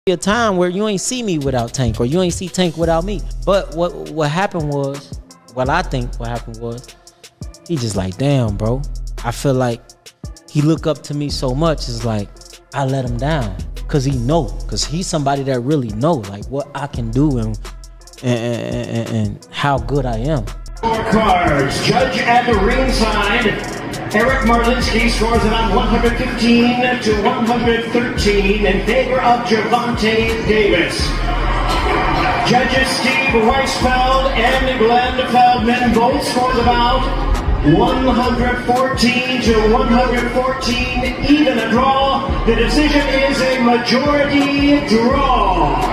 A time where you ain't see me without Tank, or you ain't see Tank without me. But what happened was, I think what happened was, he just like, damn, bro. I feel like he look up to me so much. It's like I let him down because he's somebody that really know like what I can do and how good I am. Scorecards. Judge at the ringside. Eric Marlinski scores it on 115 to 113 in favor of Gervonta Davis. Judges Steve Weisfeld and Glenn Feldman both scores about 114 to 114, even a draw. The decision is a majority draw.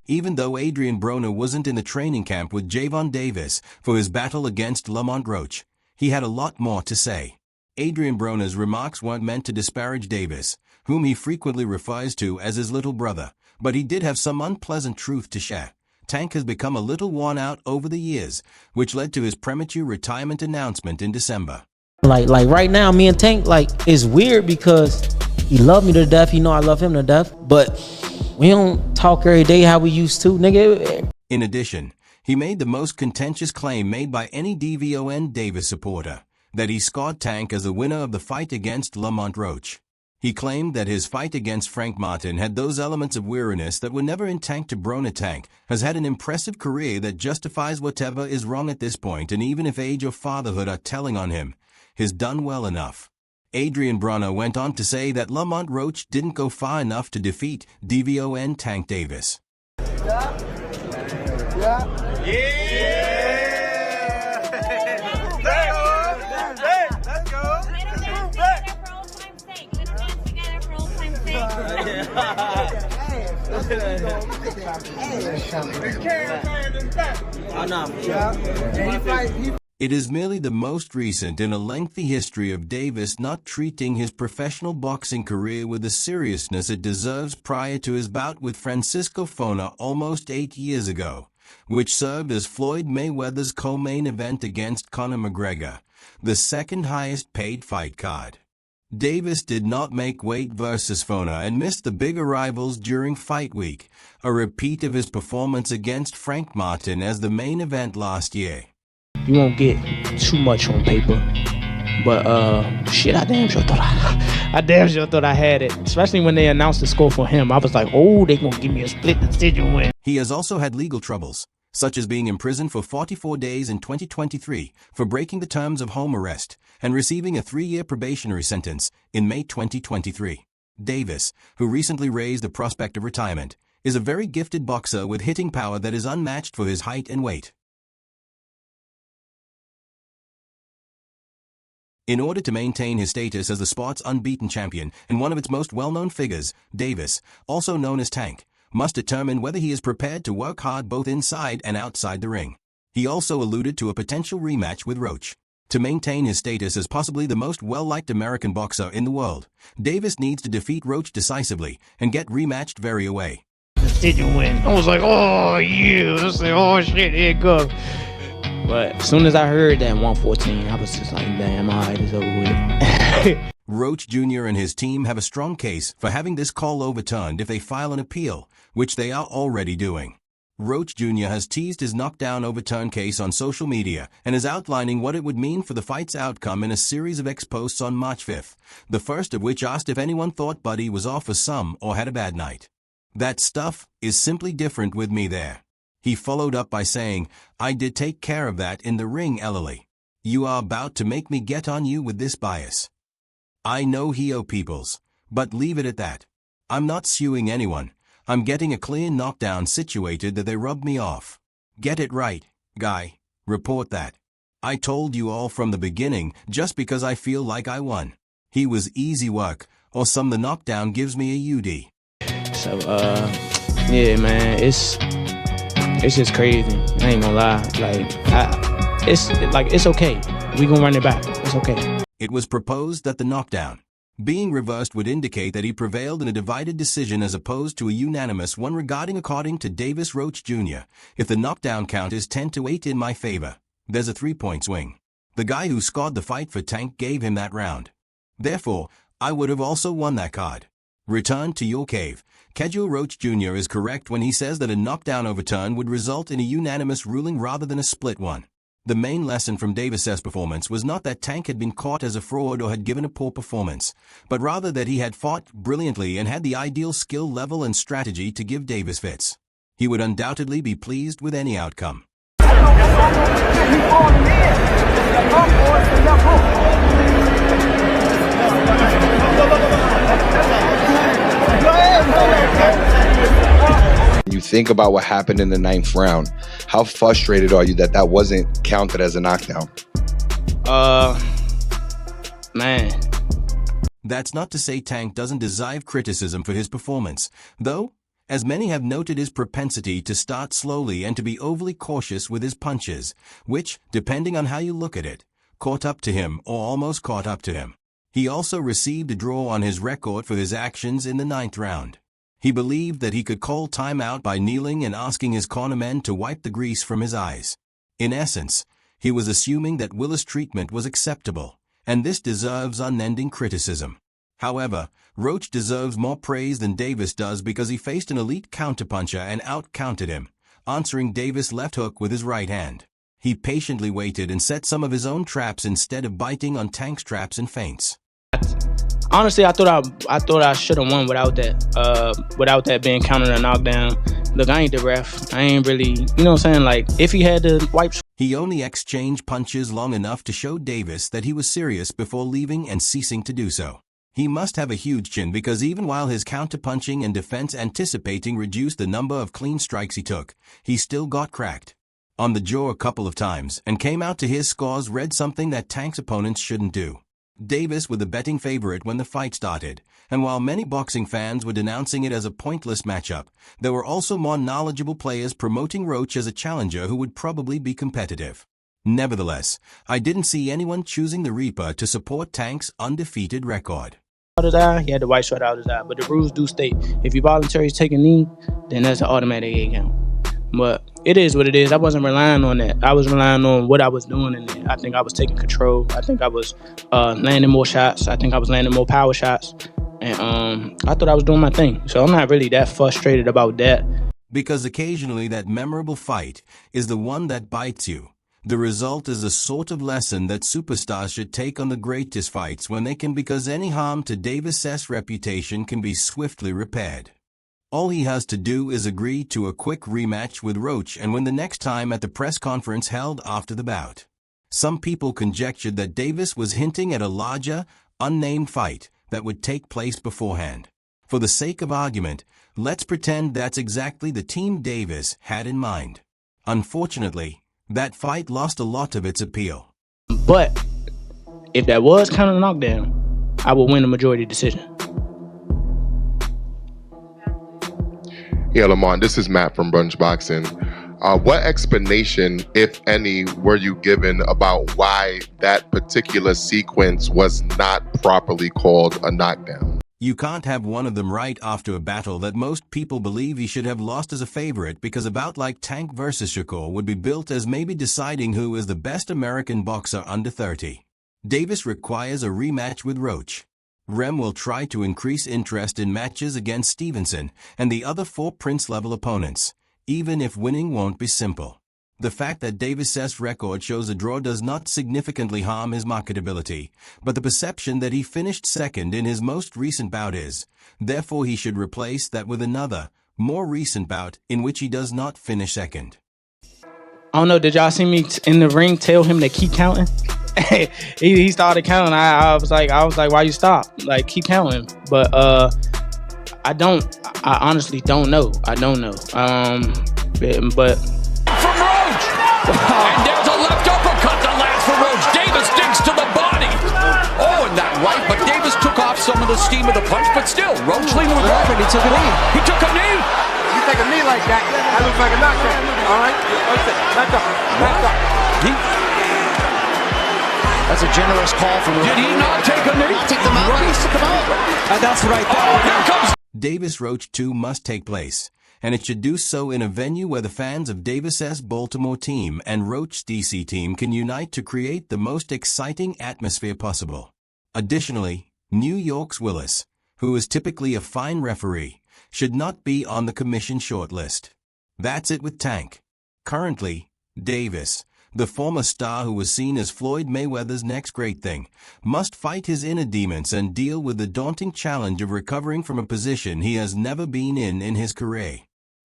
Even though Adrien Broner wasn't in the training camp with Gervonta Davis for his battle against Lamont Roach, he had a lot more to say. Adrien Broner's remarks weren't meant to disparage Davis, whom he frequently refers to as his little brother, but he did have some unpleasant truth to share. Tank has become a little worn out over the years, which led to his premature retirement announcement in December. Like right now, me and Tank, it's weird because he loved me to death. He know I love him to death, but we don't talk every day how we used to, nigga. In addition, he made the most contentious claim made by any DVON Davis supporter, that he scored Tank as the winner of the fight against Lamont Roach. He claimed that his fight against Frank Martin had those elements of weariness that were never in Tank to Broner. Tank has had an impressive career that justifies whatever is wrong at this point, and even if age or fatherhood are telling on him, he's done well enough. Adrien Broner went on to say that Lamont Roach didn't go far enough to defeat DVON Tank Davis. It is merely the most recent in a lengthy history of Davis not treating his professional boxing career with the seriousness it deserves prior to his bout with Francisco Fona almost 8 years ago, which served as Floyd Mayweather's co-main event against Conor McGregor, the second highest paid fight card. Davis did not make weight versus Fona and missed the big arrivals during fight week, a repeat of his performance against Frank Martin as the main event last year. You won't get too much on paper, but I damn sure thought I had it. Especially when they announced the score for him, I was like, oh, they gonna give me a split decision win. He has also had legal troubles, such as being imprisoned for 44 days in 2023 for breaking the terms of home arrest and receiving a 3-year probationary sentence in May 2023. Davis, who recently raised the prospect of retirement, is a very gifted boxer with hitting power that is unmatched for his height and weight. In order to maintain his status as the sport's unbeaten champion and one of its most well-known figures, Davis, also known as Tank, must determine whether he is prepared to work hard both inside and outside the ring. He also alluded to a potential rematch with Roach. To maintain his status as possibly the most well-liked American boxer in the world, Davis needs to defeat Roach decisively and get rematched very away. Decision win. I was like, oh, yeah. I was like, oh, shit, here it goes. But as soon as I heard that 114, I was just like, damn, all right, it's over with. Roach Jr. and his team have a strong case for having this call overturned if they file an appeal, which they are already doing. Roach Jr. has teased his knockdown overturn case on social media and is outlining what it would mean for the fight's outcome in a series of ex-posts on March 5th, the first of which asked if anyone thought Buddy was off for some or had a bad night. That stuff is simply different with me there. He followed up by saying, I did take care of that in the ring, Ellery. You are about to make me get on you with this bias. I know he peoples, but leave it at that. I'm not suing anyone. I'm getting a clear knockdown situated that they rubbed me off. Get it right, guy. Report that. I told you all from the beginning just because I feel like I won. He was easy work, or the knockdown gives me a UD. So, yeah, man, it's just crazy. I ain't gonna lie. It's okay. We gonna run it back. It's okay. It was proposed that the knockdown being reversed would indicate that he prevailed in a divided decision as opposed to a unanimous one regarding according to Davis Roach Jr. If the knockdown count is 10-8 in my favor, there's a 3-point swing. The guy who scored the fight for Tank gave him that round. Therefore, I would have also won that card. Return to your cave. Adrien Roach Jr. is correct when he says that a knockdown overturn would result in a unanimous ruling rather than a split one. The main lesson from Davis's performance was not that Tank had been caught as a fraud or had given a poor performance, but rather that he had fought brilliantly and had the ideal skill level and strategy to give Davis fits. He would undoubtedly be pleased with any outcome. You think about what happened in the 9th round. How frustrated are you that that wasn't counted as a knockdown? Man. That's not to say Tank doesn't deserve criticism for his performance, though, as many have noted his propensity to start slowly and to be overly cautious with his punches, which, depending on how you look at it, caught up to him or almost caught up to him. He also received a draw on his record for his actions in the 9th round. He believed that he could call timeout by kneeling and asking his cornermen to wipe the grease from his eyes. In essence, he was assuming that Willis' treatment was acceptable, and this deserves unending criticism. However, Roach deserves more praise than Davis does because he faced an elite counterpuncher and out-counted him, answering Davis' left hook with his right hand. He patiently waited and set some of his own traps instead of biting on Tank's traps and feints. Honestly, I thought I should have won without that being counted a knockdown. Look, I ain't the ref. I ain't really, you know what I'm saying? Like, if he had to wipe... He only exchanged punches long enough to show Davis that he was serious before leaving and ceasing to do so. He must have a huge chin because even while his counterpunching and defense anticipating reduced the number of clean strikes he took, he still got cracked on the jaw a couple of times and came out to his scores read something that Tank's opponents shouldn't do. Davis was the betting favorite when the fight started, and while many boxing fans were denouncing it as a pointless matchup, there were also more knowledgeable players promoting Roach as a challenger who would probably be competitive. Nevertheless, I didn't see anyone choosing the Reaper to support Tank's undefeated record. Out his eye, he had the white sweat out his eye, but the rules do state if you voluntarily take a knee, then that's an automatic 8 count. But it is what it is. I wasn't relying on that. I was relying on what I was doing in there. I think I was taking control. I think I was landing more shots. I think I was landing more power shots. And I thought I was doing my thing. So I'm not really that frustrated about that. Because occasionally that memorable fight is the one that bites you. The result is a sort of lesson that superstars should take on the greatest fights when they can, because any harm to Davis's reputation can be swiftly repaired. All he has to do is agree to a quick rematch with Roach and win the next time at the press conference held after the bout. Some people conjectured that Davis was hinting at a larger, unnamed fight that would take place beforehand. For the sake of argument, let's pretend that's exactly the team Davis had in mind. Unfortunately, that fight lost a lot of its appeal. But if that was kind of a knockdown, I would win the majority decision. Yeah, Lamont, this is Matt from Brunch Boxing. What explanation, if any, were you given about why that particular sequence was not properly called a knockdown? You can't have one of them right after a battle that most people believe he should have lost as a favorite, because a bout like Tank versus Shakur would be built as maybe deciding who is the best American boxer under 30. Davis requires a rematch with Roach. Rem will try to increase interest in matches against Stevenson and the other 4 Prince-level opponents, even if winning won't be simple. The fact that Davis's record shows a draw does not significantly harm his marketability, but the perception that he finished second in his most recent bout is. Therefore, he should replace that with another, more recent bout in which he does not finish second. I don't know, did y'all see me in the ring tell him to keep counting? he started counting. I was like, why you stop? Like, keep counting. But I honestly don't know. I don't know. But from Roach, and there's a left uppercut that lands for Roach. Davis digs to the body. Oh, and that right, but Davis took off some of the steam of the punch, but still, Roach leaned with it. He took a knee. He took a knee. You take a knee like that, that looks like a knockdown. All right, back up. That's a generous call from him. Did he not take a knee? Take the mouthpiece to come out. And that's right there. Oh, here comes. Davis Roach 2 must take place, and it should do so in a venue where the fans of Davis's Baltimore team and Roach's DC team can unite to create the most exciting atmosphere possible. Additionally, New York's Willis, who is typically a fine referee, should not be on the commission shortlist. That's it with Tank. Currently, Davis, the former star who was seen as Floyd Mayweather's next great thing, must fight his inner demons and deal with the daunting challenge of recovering from a position he has never been in his career.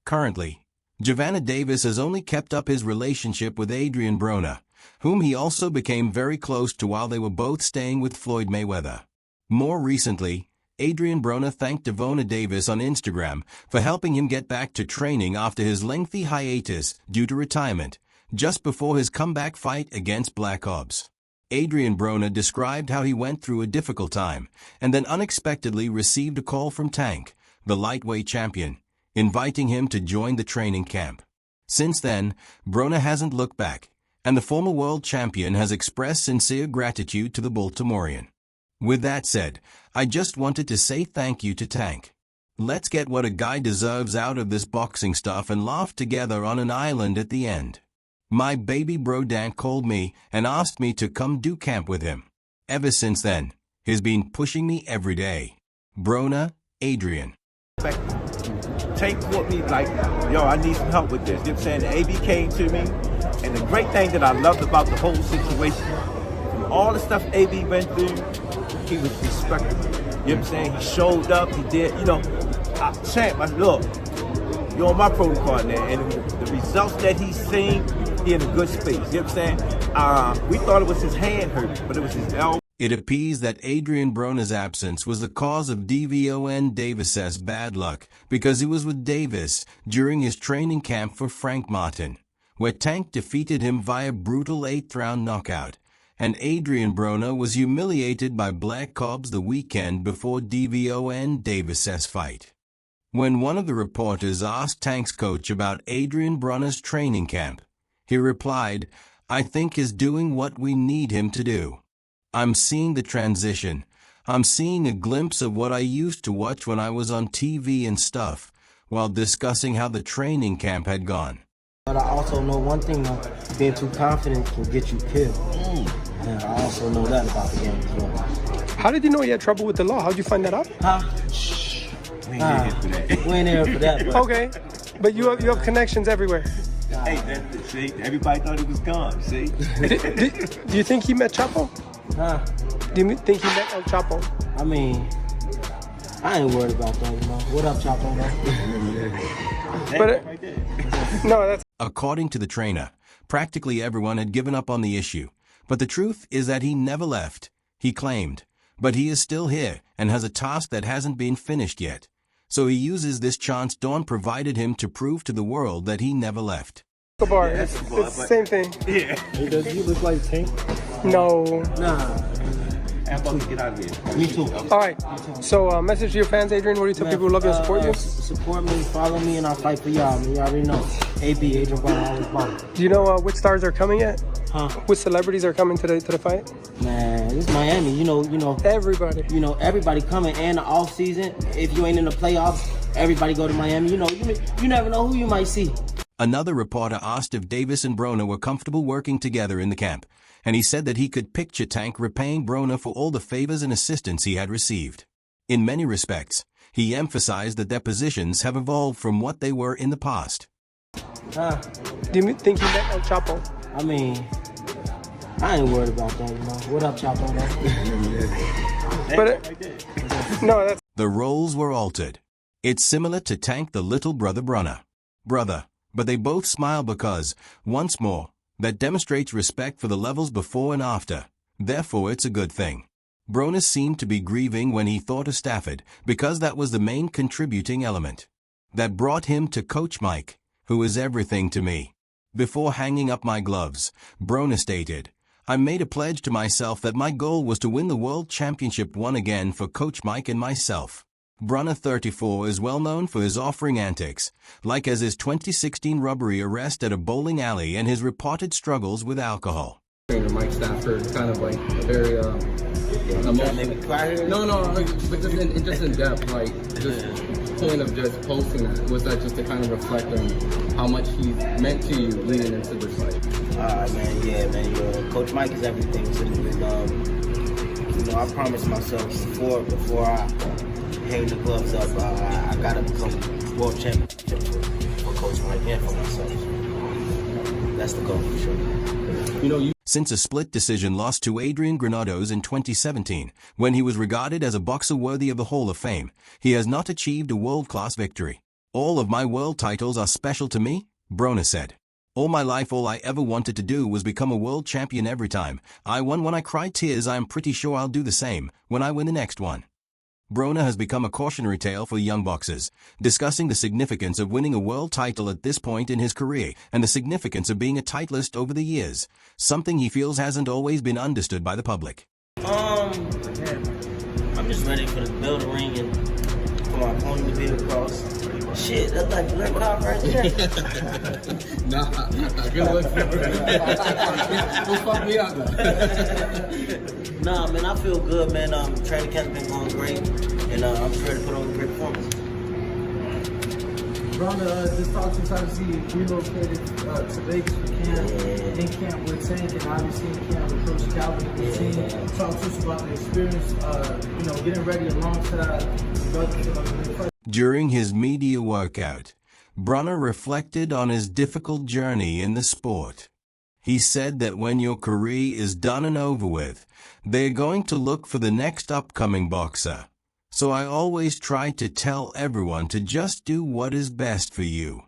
Currently, Gervonta Davis has only kept up his relationship with Adrien Broner, whom he also became very close to while they were both staying with Floyd Mayweather. More recently, Adrien Broner thanked Gervonta Davis on Instagram for helping him get back to training after his lengthy hiatus due to retirement, just before his comeback fight against Black Ops. Adrien Broner described how he went through a difficult time and then unexpectedly received a call from Tank, the lightweight champion, inviting him to join the training camp. Since then, Broner hasn't looked back, and the former world champion has expressed sincere gratitude to the Baltimorean. With that said, I just wanted to say thank you to Tank. Let's get what a guy deserves out of this boxing stuff and laugh together on an island at the end. My baby bro Dan called me and asked me to come do camp with him. Ever since then, he's been pushing me every day. Broner, Adrien. Tank caught me like, yo, I need some help with this. You know what I'm saying? The AB came to me, and the great thing that I loved about the whole situation, from all the stuff AB went through, he was respectable. You know what I'm saying? He showed up, he did, Tank, look, you're on my protocol now, and the results that he's seen, he in a good space. You know what I'm saying? We thought it was his hand hurt, but it was his elbow. It appears that Adrien Broner's absence was the cause of Gervonta Davis's bad luck because he was with Davis during his training camp for Frank Martin, where Tank defeated him via brutal 8th-round knockout, and Adrien Broner was humiliated by Black Ops the weekend before Gervonta Davis's fight. When one of the reporters asked Tank's coach about Adrien Broner's training camp, he replied, "I think he's doing what we need him to do. I'm seeing the transition. I'm seeing a glimpse of what I used to watch when I was on TV and stuff," while discussing how the training camp had gone. But I also know one thing, though, being too confident can get you killed. And I also know that about the game as well. How did you know you had trouble with the law? How'd you find that out? We ain't here for that. We ain't here for that. But Okay, but you have connections everywhere. Hey, see, everybody thought he was gone, see? Do you think he met Chapo? Do you think he met El Chapo? I mean, I ain't worried about that, What up, Chapo, But no, that's... According to the trainer, practically everyone had given up on the issue, but the truth is that he never left, he claimed, but he is still here and has a task that hasn't been finished yet. So he uses this chance Dawn provided him to prove to the world that he never left. Escobar, it's the same thing. Yeah. Hey, does he look like Tank? No. Nah. I'm about to get out of here. Me too. All right, so message to your fans, Adrien. What do you tell people who love you and support you? Support me, follow me, and I'll fight for y'all. You already know. AB, Adrien Broner, always bomb. Do you know which stars are coming yet? Which celebrities are coming to the fight? Man, it's Miami. You know. Everybody. Everybody coming. And the off season. If you ain't in the playoffs, everybody go to Miami. You never know who you might see. Another reporter asked if Davis and Broner were comfortable working together in the camp, and he said that he could picture Tank repaying Broner for all the favors and assistance he had received. In many respects, he emphasized that their positions have evolved from what they were in the past. Do you think he met El Chapo? I mean, I ain't worried about that, What up, Chapo, But no, that's... The roles were altered. It's similar to Tank the little brother Broner. But they both smile because, once more, that demonstrates respect for the levels before and after. Therefore, it's a good thing. Broner seemed to be grieving when he thought of Stafford because that was the main contributing element. That brought him to Coach Mike, who is everything to me. Before hanging up my gloves, Broner stated, "I made a pledge to myself that my goal was to win the World Championship one again for Coach Mike and myself." Broner, 34, is well known for his offering antics, like as his 2016 robbery arrest at a bowling alley and his reported struggles with alcohol. trainer Mike Stafford, kind of like a very emotional. No, but just in depth, like just point of just posting that, was that just to kind of reflect on how much he's meant to you leading into this fight? Man, Coach Mike is everything to me. And, I promised myself before I hang the gloves up, I gotta become world champion for Coach Mike and for myself. That's the goal for sure. Since a split decision loss to Adrien Granados in 2017, when he was regarded as a boxer worthy of the Hall of Fame, he has not achieved a world-class victory. All of my world titles are special to me, Broner said. All my life, all I ever wanted to do was become a world champion every time I won when I cried tears. I am pretty sure I'll do the same when I win the next one. Broner has become a cautionary tale for young boxers, discussing the significance of winning a world title at this point in his career and the significance of being a titleist over the years, something he feels hasn't always been understood by the public. I'm just ready for the bell to ring and for my opponent to be across. Shit, that's like the record right there. Nah, good look. Don't fuck me up, though. Nah, man, I feel good, man. Training camp's been going great, and I'm just ready to put on a great performance. Broner, just talk to us, obviously, relocated to Vegas for camp, in camp with Tank, and obviously in camp with Coach Calvin and the team. Talk to us about the experience, getting ready alongside the brother. During his media workout, Broner reflected on his difficult journey in the sport. He said that when your career is done and over with, they're going to look for the next upcoming boxer. So I always try to tell everyone to just do what is best for you.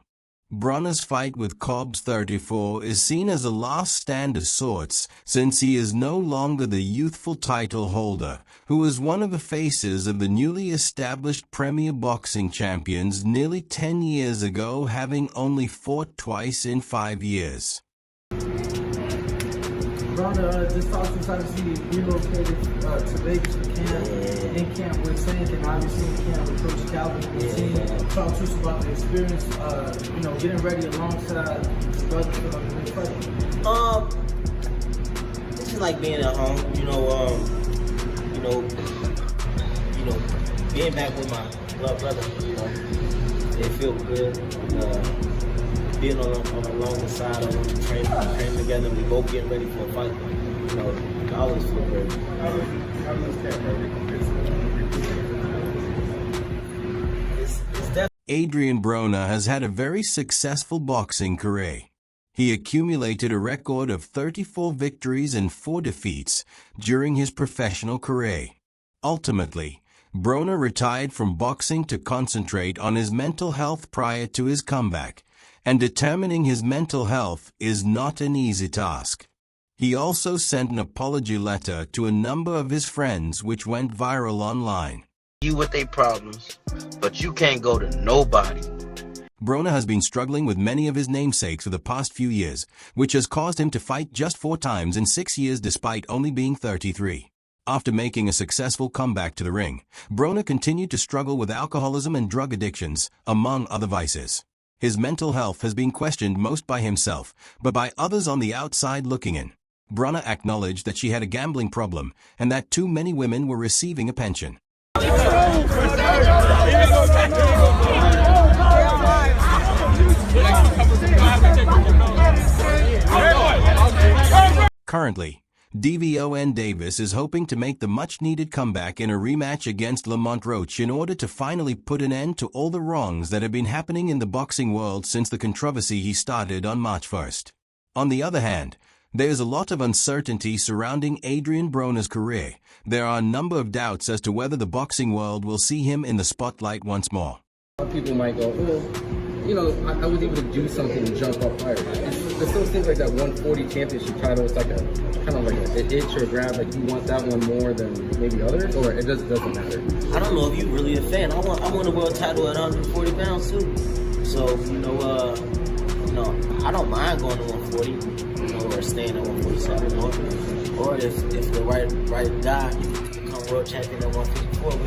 Broner's fight with Cobbs 34 is seen as a last stand of sorts, since he is no longer the youthful title holder, who is one of the faces of the newly established Premier Boxing Champions nearly 10 years ago, having only fought twice in 5 years. Broner, just talk to us, obviously, relocated to Vegas for camp, in camp with Tank, and obviously in camp with Coach Calvin and the team. Talk to us about the experience, getting ready alongside the brother for the fight. It's just like being at home, being back with my brother, it feels good. Being along the side of them, training together, we both getting ready for a fight. I always feel great. Adrien Broner has had a very successful boxing career. He accumulated a record of 34 victories and 4 defeats during his professional career. Ultimately, Broner retired from boxing to concentrate on his mental health prior to his comeback, and determining his mental health is not an easy task. He also sent an apology letter to a number of his friends, which went viral online. You with their problems, but you can't go to nobody. Broner has been struggling with many of his namesakes for the past few years, which has caused him to fight just 4 times in 6 years despite only being 33. After making a successful comeback to the ring, Broner continued to struggle with alcoholism and drug addictions, among other vices. His mental health has been questioned most by himself, but by others on the outside looking in. Broner acknowledged that she had a gambling problem and that too many women were receiving a pension. Currently, Devon Davis is hoping to make the much-needed comeback in a rematch against Lamont Roach in order to finally put an end to all the wrongs that have been happening in the boxing world since the controversy he started on March 1st. On the other hand, there is a lot of uncertainty surrounding Adrien Broner's career. There are a number of doubts as to whether the boxing world will see him in the spotlight once more. People might go, I was able to do something and jump up higher. It still seems like that 140 championship title is like an itch or grab. Like you want that one more than maybe others, or it just doesn't matter. I don't know if you're really a fan. I want a world title at 140 pounds too. So I don't mind going to 140, or staying at 147, or if the right guy become world champion at 154,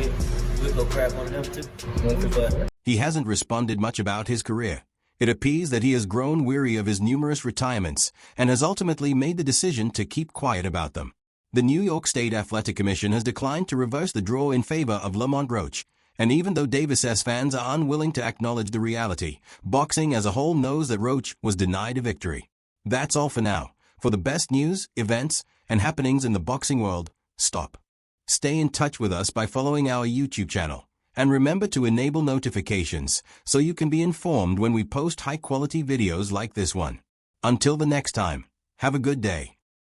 we'll go grab one of them too. He hasn't responded much about his career. It appears that he has grown weary of his numerous retirements and has ultimately made the decision to keep quiet about them. The New York State Athletic Commission has declined to reverse the draw in favor of Lamont Roach, and even though Davis' fans are unwilling to acknowledge the reality, boxing as a whole knows that Roach was denied a victory. That's all for now. For the best news, events, and happenings in the boxing world, stop. Stay in touch with us by following our YouTube channel. And remember to enable notifications so you can be informed when we post high-quality videos like this one. Until the next time, have a good day.